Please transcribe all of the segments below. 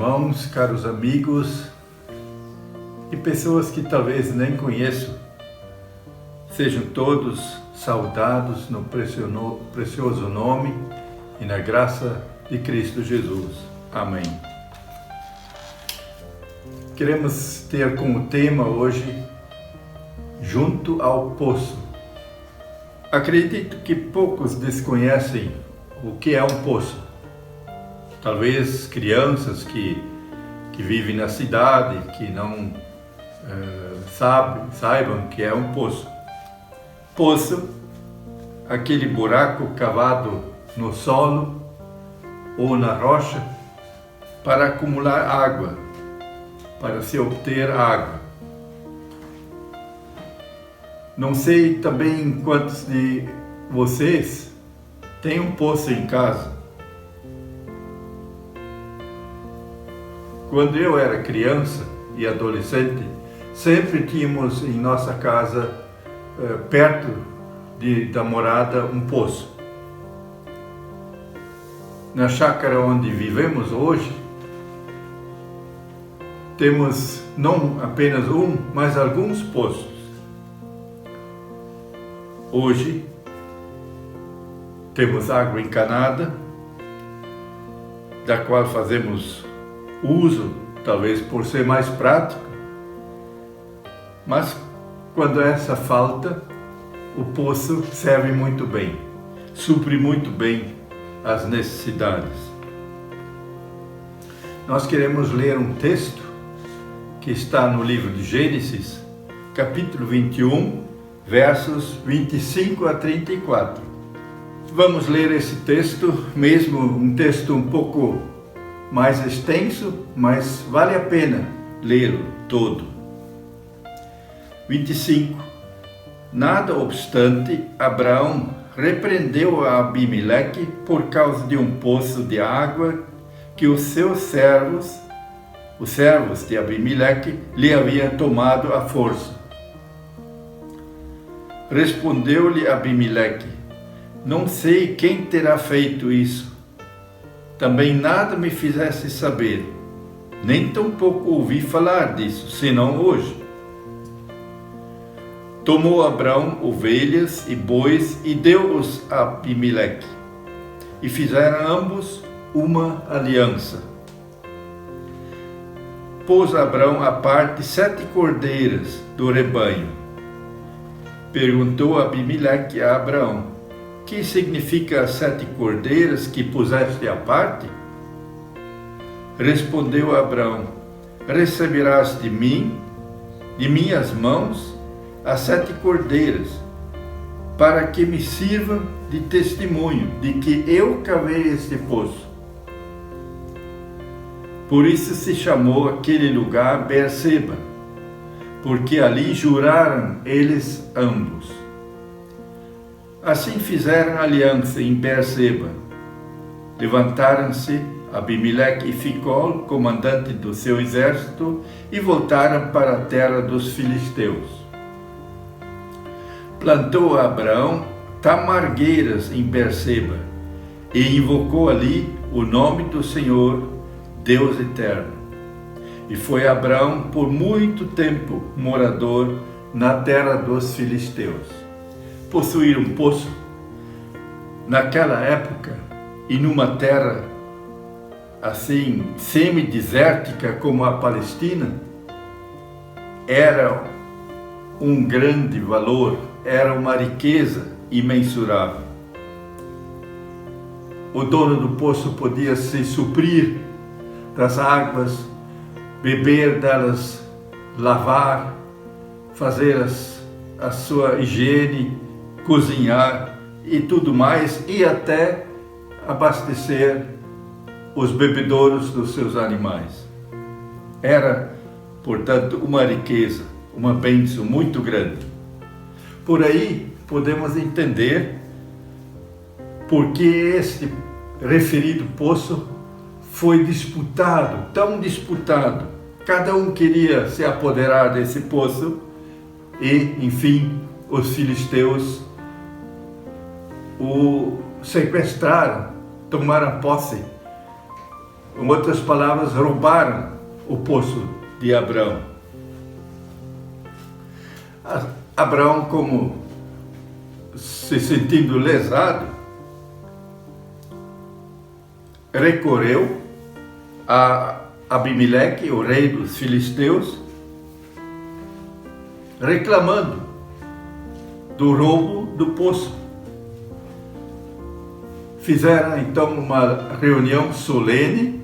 irmãos, caros amigos e pessoas que talvez nem conheço, sejam todos saudados no precioso nome e na graça de Cristo Jesus. Amém. Queremos ter como tema hoje, junto ao poço. Acredito que poucos desconhecem o que é um poço. Talvez crianças que vivem na cidade, que não saibam que é um poço. Poço, aquele buraco cavado no solo ou na rocha para acumular água, para se obter água. Não sei também quantos de vocês têm um poço em casa. Quando eu era criança e adolescente, sempre tínhamos em nossa casa, perto da morada, um poço. Na chácara onde vivemos hoje, temos não apenas um, mas alguns poços. Hoje, temos água encanada, da qual fazemos uso, talvez por ser mais prático, mas quando essa falta, o poço serve muito bem, supre muito bem as necessidades. Nós queremos ler um texto que está no livro de Gênesis, capítulo 21, versos 25 a 34. Vamos ler esse texto, mesmo um texto um pouco mais extenso, mas vale a pena lê-lo todo. 25. Nada obstante, Abraão repreendeu a Abimeleque por causa de um poço de água que os servos de Abimeleque, lhe haviam tomado à força. Respondeu-lhe Abimeleque: não sei quem terá feito isso. Também nada me fizesse saber, nem tampouco ouvi falar disso, senão hoje. Tomou Abraão ovelhas e bois e deu-os a Abimeleque, e fizeram ambos uma aliança. Pôs Abraão à parte 7 cordeiras do rebanho. Perguntou Abimeleque a Abraão: que significa as 7 cordeiras que puseste à parte? Respondeu Abraão: receberás de mim, de minhas mãos, as 7 cordeiras, para que me sirvam de testemunho de que eu cavei este poço. Por isso se chamou aquele lugar Beerseba, porque ali juraram eles ambos. Assim fizeram aliança em Beerseba. Levantaram-se Abimeleque e Ficol, comandante do seu exército, e voltaram para a terra dos filisteus. Plantou Abraão tamargueiras em Beerseba e invocou ali o nome do Senhor, Deus eterno. E foi Abraão por muito tempo morador na terra dos filisteus. Possuir um poço, naquela época, e numa terra assim, semidesértica como a Palestina, era um grande valor, era uma riqueza imensurável. O dono do poço podia se suprir das águas, beber delas, lavar, fazer a sua higiene, cozinhar e tudo mais, e até abastecer os bebedouros dos seus animais. Era, portanto, uma riqueza, uma bênção muito grande. Por aí podemos entender por que este referido poço foi disputado, tão disputado. Cada um queria se apoderar desse poço e, enfim, os filisteus o sequestraram, tomaram posse em outras palavras, roubaram o poço de Abraão. Abraão, como se sentindo lesado, recorreu a Abimeleque, o rei dos filisteus, reclamando do roubo do poço. Fizeram então uma reunião solene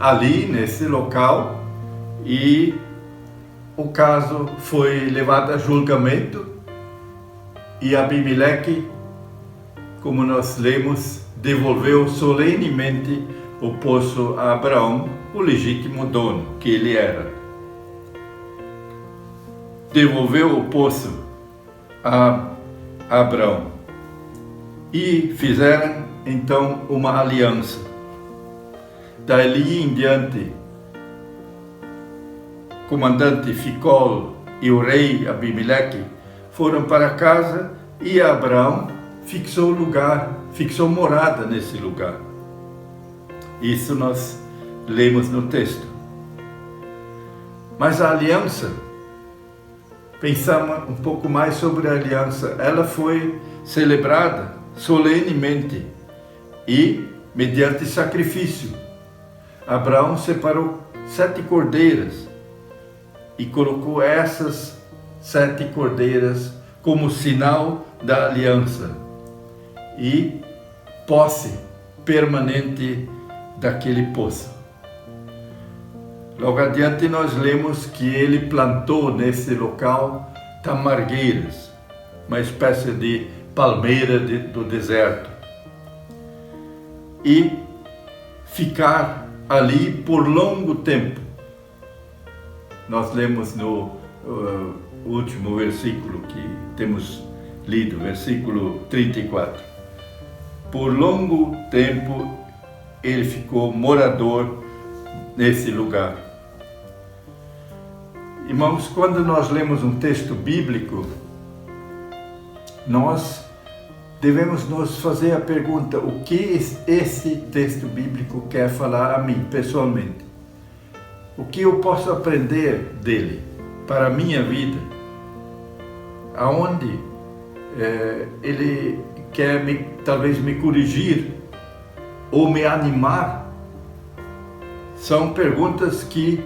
ali nesse local e o caso foi levado a julgamento e Abimeleque, como nós lemos, devolveu solenemente o poço a Abraão, o legítimo dono que ele era. Devolveu o poço a Abraão e fizeram então uma aliança. Dali em diante, o comandante Ficol e o rei Abimeleque foram para casa e Abraão fixou morada nesse lugar. Isso nós lemos no texto. Mas a aliança, pensamos um pouco mais sobre a aliança, ela foi celebrada solenemente e mediante sacrifício. Abraão separou 7 cordeiras e colocou essas 7 cordeiras como sinal da aliança e posse permanente daquele poço. Logo adiante nós lemos que ele plantou nesse local tamargueiras, uma espécie de palmeira do deserto, e ficar ali por longo tempo. Nós lemos no último versículo que temos lido, versículo 34. Por longo tempo ele ficou morador nesse lugar. Irmãos, quando nós lemos um texto bíblico, nós devemos nos fazer a pergunta: o que esse texto bíblico quer falar a mim pessoalmente? O que eu posso aprender dele para a minha vida? Aonde ele quer talvez me corrigir ou me animar? São perguntas que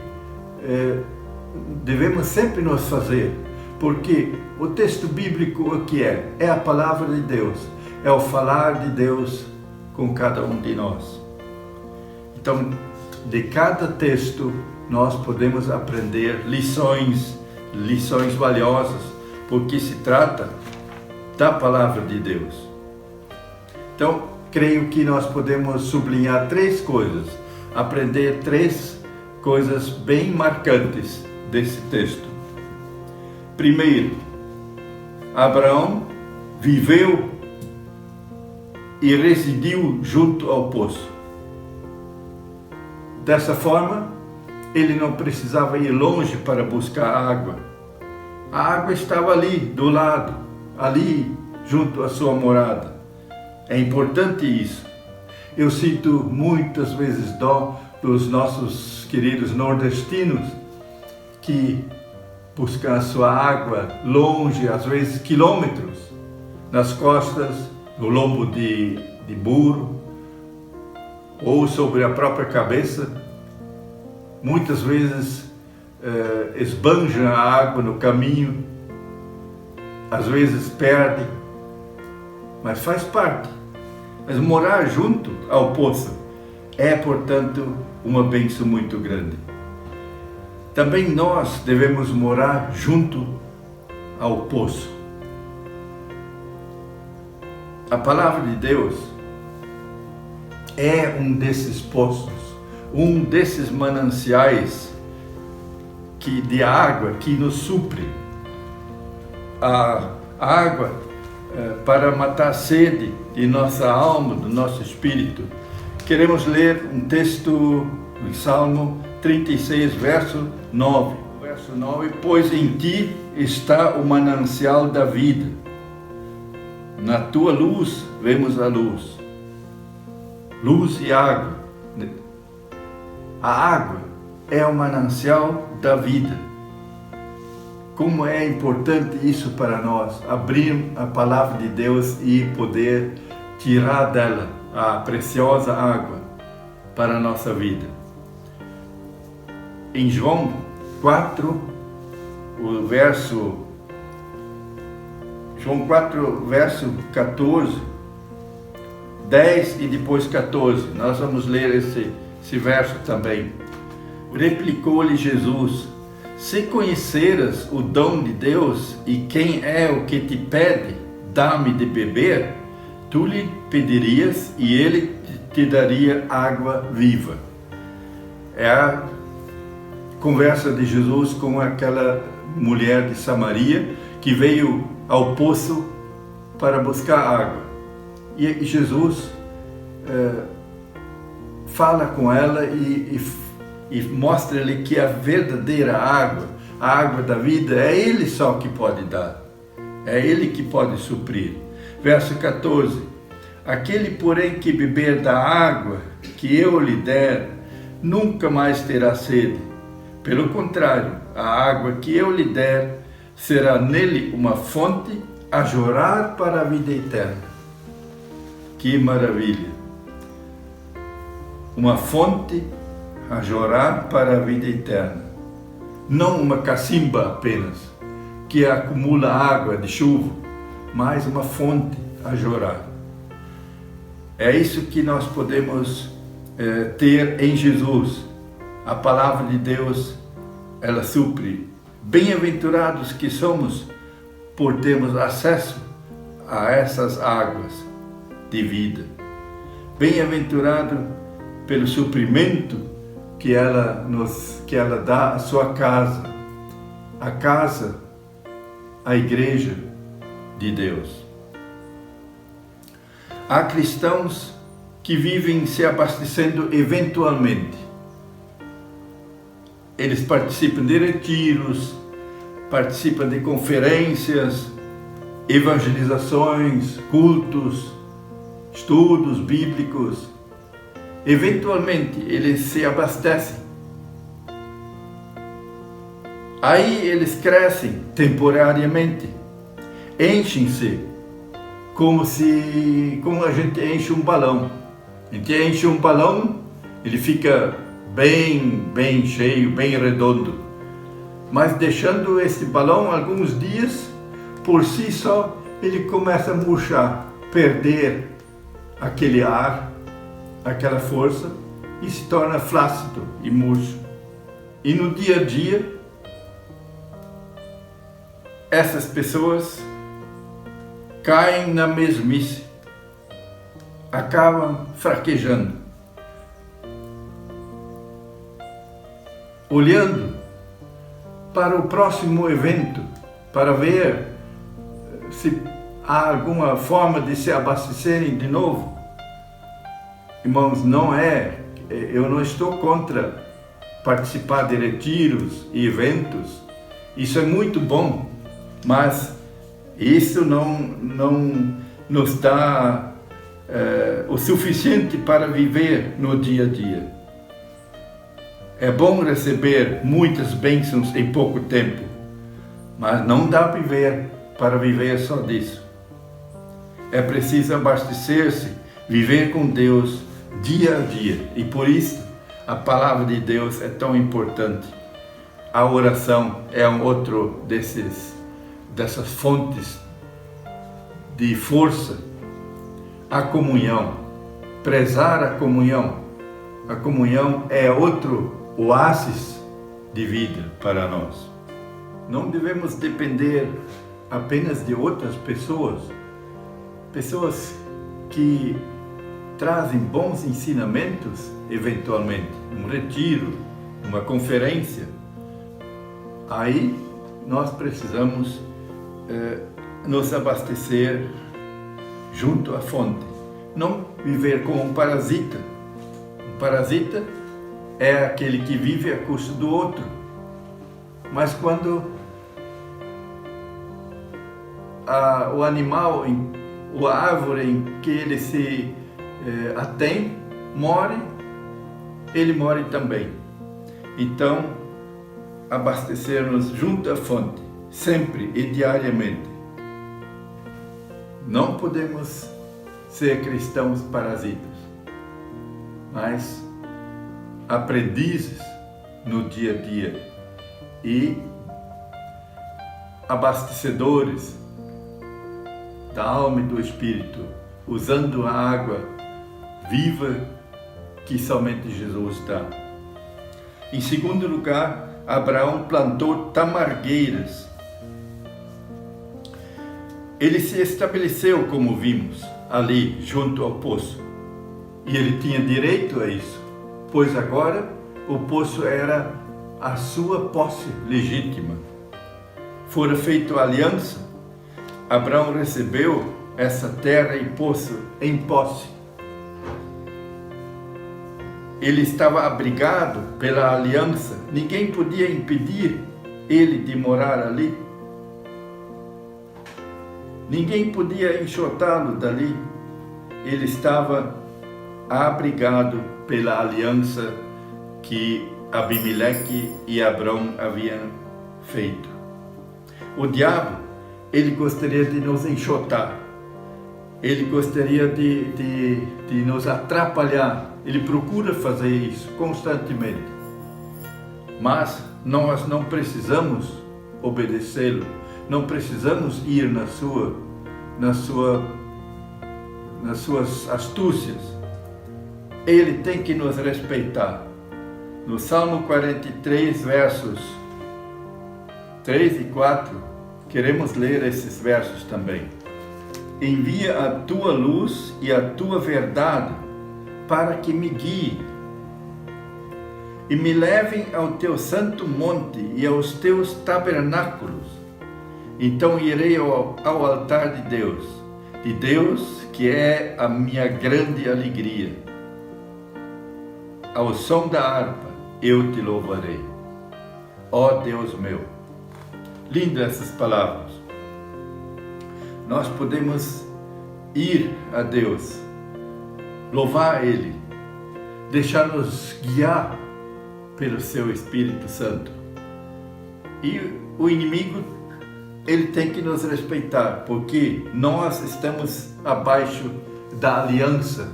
devemos sempre nos fazer, porque o texto bíblico o que é? É a palavra de Deus, é o falar de Deus com cada um de nós. Então, de cada texto nós podemos aprender lições valiosas, porque se trata da palavra de Deus. Então, creio que nós podemos sublinhar 3 coisas, aprender 3 coisas bem marcantes desse texto. Primeiro, Abraão viveu e residiu junto ao poço. Dessa forma, ele não precisava ir longe para buscar água. A água estava ali, do lado, ali, junto à sua morada. É importante isso. Eu sinto muitas vezes dó dos nossos queridos nordestinos que buscam a sua água longe, às vezes quilômetros, nas costas, no lombo de burro ou sobre a própria cabeça. Muitas vezes esbanjam a água no caminho, às vezes perdem, mas faz parte. Mas morar junto ao poço é, portanto, uma bênção muito grande. Também nós devemos morar junto ao poço. A palavra de Deus é um desses poços, um desses mananciais de água que nos supre. A água para matar a sede de nossa alma, do nosso espírito. Queremos ler um texto do Salmo 36, verso 9. Verso 9: pois em ti está o manancial da vida. Na tua luz vemos a luz. Luz e água. A água é o manancial da vida. Como é importante isso para nós, abrir a palavra de Deus e poder tirar dela a preciosa água para a nossa vida. Em João 4, João 4, verso 14, 10 e depois 14, nós vamos ler esse verso também. Replicou-lhe Jesus: se conheceras o dom de Deus e quem é o que te pede, dá-me de beber, tu lhe pedirias e ele te daria água viva. É a conversa de Jesus com aquela mulher de Samaria que veio ao poço para buscar água. E Jesus fala com ela e mostra-lhe que a verdadeira água, a água da vida, é Ele só que pode dar. É Ele que pode suprir. Verso 14. Aquele, porém, que beber da água que eu lhe der, nunca mais terá sede. Pelo contrário, a água que eu lhe der será nele uma fonte a jorrar para a vida eterna. Que maravilha! Uma fonte a jorrar para a vida eterna. Não uma cacimba apenas, que acumula água de chuva, mas uma fonte a jorrar. É isso que nós podemos ter em Jesus. A palavra de Deus, ela supre. Bem-aventurados que somos por termos acesso a essas águas de vida. Bem-aventurado pelo suprimento que ela dá à sua casa, a igreja de Deus. Há cristãos que vivem se abastecendo eventualmente. Eles participam de retiros, participam de conferências, evangelizações, cultos, estudos bíblicos. Eventualmente, eles se abastecem. Aí eles crescem temporariamente, enchem-se, como a gente enche um balão. A gente enche um balão, ele fica bem cheio, bem redondo. Mas deixando esse balão alguns dias, por si só, ele começa a murchar, perder aquele ar, aquela força, e se torna flácido e murcho. E no dia a dia, essas pessoas caem na mesmice, acabam fraquejando. Olhando para o próximo evento, para ver se há alguma forma de se abastecerem de novo. Irmãos, eu não estou contra participar de retiros e eventos. Isso é muito bom, mas isso não nos dá o suficiente para viver no dia a dia. É bom receber muitas bênçãos em pouco tempo, mas não dá para viver só disso. É preciso abastecer-se, viver com Deus dia a dia, e por isso a palavra de Deus é tão importante. A oração é um outro dessas fontes de força. A comunhão, prezar a comunhão. A comunhão é outro oásis de vida para nós. Não devemos depender apenas de outras pessoas que trazem bons ensinamentos, eventualmente, um retiro, uma conferência. Aí nós precisamos nos abastecer junto à fonte, não viver como um parasita. Um parasita é aquele que vive à custa do outro, mas quando o animal, a árvore em que ele se atém, morre, ele mora também. Então, abastecer-nos junto à fonte, sempre e diariamente. Não podemos ser cristãos parasitas, mas aprendizes no dia a dia e abastecedores da alma e do espírito, usando a água viva que somente Jesus dá. Em segundo lugar, Abraão plantou tamargueiras. Ele se estabeleceu, como vimos, ali junto ao poço. E ele tinha direito a isso, pois agora o poço era a sua posse legítima. Fora feita a aliança, Abraão recebeu essa terra e poço em posse. Ele estava abrigado pela aliança, ninguém podia impedir ele de morar ali. Ninguém podia enxotá-lo dali. Ele estava abrigado pela aliança que Abimeleque e Abrão haviam feito. O diabo, ele gostaria de nos enxotar. Ele gostaria de nos atrapalhar. Ele procura fazer isso constantemente. Mas nós não precisamos obedecê-lo. Não precisamos ir nas suas astúcias. Ele tem que nos respeitar. No Salmo 43, versos 3 e 4, queremos ler esses versos também. Envia a tua luz e a tua verdade para que me guie e me levem ao teu santo monte e aos teus tabernáculos. Então irei ao altar de Deus que é a minha grande alegria. Ao som da harpa eu te louvarei, ó Deus meu. Lindas essas palavras. Nós podemos ir a Deus, louvar Ele, deixar-nos guiar pelo Seu Espírito Santo. E o inimigo, ele tem que nos respeitar, porque nós estamos abaixo da aliança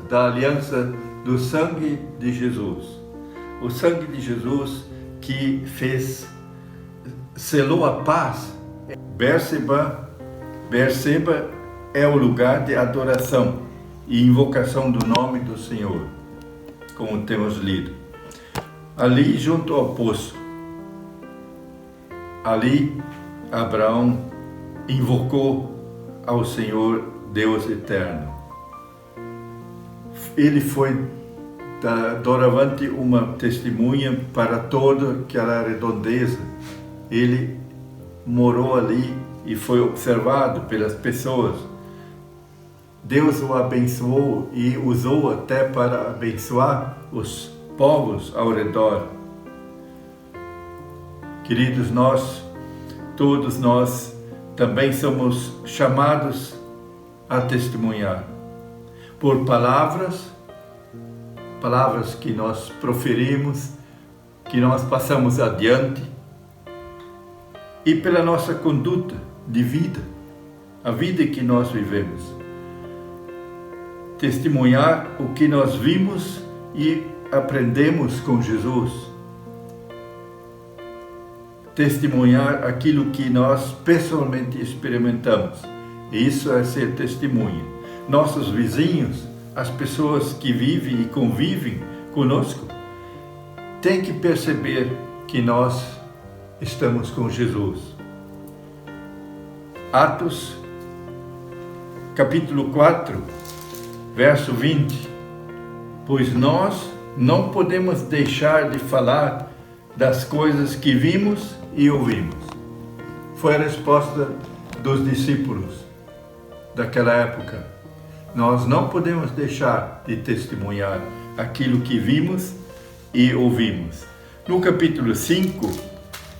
do sangue de Jesus. O sangue de Jesus que selou a paz. Berseba é o lugar de adoração e invocação do nome do Senhor, como temos lido. Ali junto ao poço, ali Abraão invocou ao Senhor Deus eterno. Ele foi doravante uma testemunha para toda aquela redondeza. Ele morou ali e foi observado pelas pessoas. Deus o abençoou e usou até para abençoar os povos ao redor. Queridos, todos nós também somos chamados a testemunhar por palavras que nós proferimos, que nós passamos adiante, e pela nossa conduta de vida, a vida que nós vivemos. Testemunhar o que nós vimos e aprendemos com Jesus. Testemunhar aquilo que nós pessoalmente experimentamos. Isso é ser testemunha. Nossos vizinhos, as pessoas que vivem e convivem conosco, têm que perceber que nós estamos com Jesus. Atos, capítulo 4, verso 20. Pois nós não podemos deixar de falar das coisas que vimos e ouvimos. Foi a resposta dos discípulos daquela época. Nós não podemos deixar de testemunhar aquilo que vimos e ouvimos. No capítulo 5,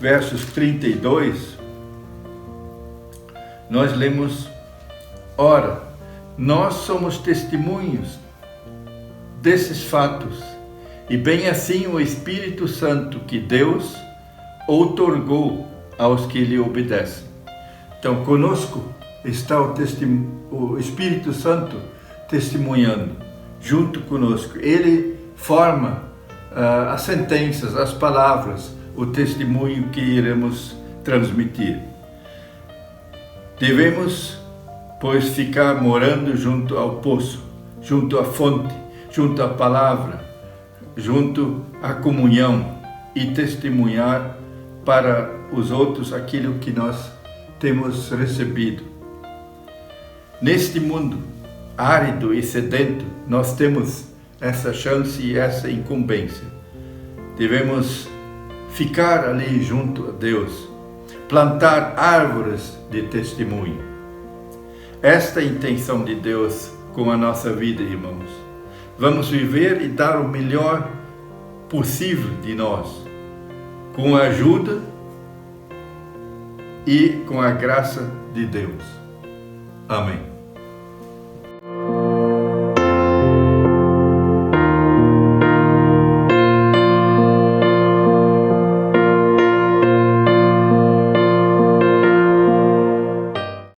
versos 32, nós lemos: ora, nós somos testemunhos desses fatos e bem assim o Espírito Santo que Deus outorgou aos que lhe obedecem. Então, conosco está o Espírito Santo testemunhando, junto conosco. Ele forma as sentenças, as palavras, o testemunho que iremos transmitir. Devemos, pois, ficar morando junto ao poço, junto à fonte, junto à palavra, junto à comunhão e testemunhar para os outros aquilo que nós temos recebido. Neste mundo árido e sedento, nós temos essa chance e essa incumbência. Devemos ficar ali junto a Deus, plantar árvores de testemunho. Esta é a intenção de Deus com a nossa vida, irmãos. Vamos viver e dar o melhor possível de nós, com a ajuda e com a graça de Deus. Amém.